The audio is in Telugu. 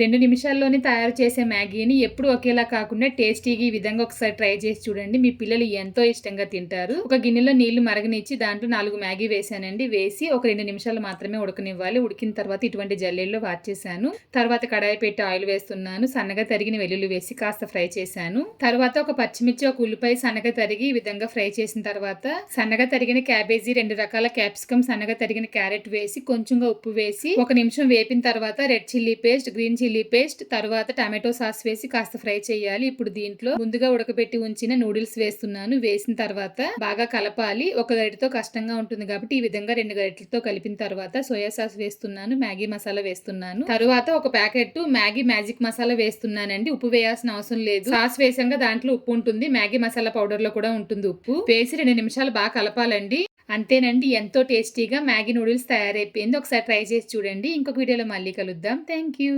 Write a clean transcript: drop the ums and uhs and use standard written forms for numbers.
2 నిమిషాల్లోనే తయారు చేసే మ్యాగీని ఎప్పుడు ఒకేలా కాకుండా టేస్టీగా ఈ విధంగా ఒకసారి ట్రై చేసి చూడండి. మీ పిల్లలు ఎంతో ఇష్టంగా తింటారు. ఒక గిన్నెలో నీళ్లు మరగనిచ్చి దాంట్లో 4 మ్యాగీ వేసానండి. వేసి ఒక 2 నిమిషాలు మాత్రమే ఉడకనివ్వాలి. ఉడికిన తర్వాత ఇటువంటి జల్లెడలో వార్చేసాను. తర్వాత కడాయి పెట్టి ఆయిల్ వేస్తున్నాను. సన్నగా తరిగిన వెల్లుల్లి వేసి కాస్త ఫ్రై చేశాను. తర్వాత ఒక పచ్చిమిర్చి, ఒక ఉల్లిపాయ సన్నగా తరిగి ఈ విధంగా ఫ్రై చేసిన తర్వాత సన్నగా తరిగిన క్యాబేజీ, 2 రకాల క్యాప్సికమ్, సన్నగా తరిగిన క్యారెట్ వేసి కొంచెంగా ఉప్పు వేసి 1 నిమిషం వేపిన తర్వాత red chilli paste, green chilli paste, తర్వాత టమాటో సాస్ వేసి కాస్త ఫ్రై చేయాలి. ఇప్పుడు దీంట్లో ముందుగా ఉడకబెట్టి ఉంచిన నూడిల్స్ వేస్తున్నాను. వేసిన తర్వాత బాగా కలపాలి. ఒక గరిటెతో కష్టంగా ఉంటుంది కాబట్టి ఈ విధంగా 2 గరిటెలతో కలిపిన తర్వాత సోయా సాస్ వేస్తున్నాను. మ్యాగీ మసాలా వేస్తున్నాను. తర్వాత ఒక ప్యాకెట్ మ్యాగీ మ్యాజిక్ మసాలా వేస్తున్నానండి. ఉప్పు వేయాల్సిన అవసరం లేదు. సాస్ వేసాక దాంట్లో ఉప్పు ఉంటుంది. మ్యాగీ మసాలా పౌడర్ లో కూడా ఉంటుంది ఉప్పు. వేసి 2 నిమిషాలు బాగా కలపాలండి. అంతేనండి, ఎంతో టేస్టీగా మ్యాగీ నూడిల్స్ తయారైపోయింది. ఒకసారి ట్రై చేసి చూడండి. ఇంకొక వీడియోలో మళ్ళీ కలుద్దాం. Thank you.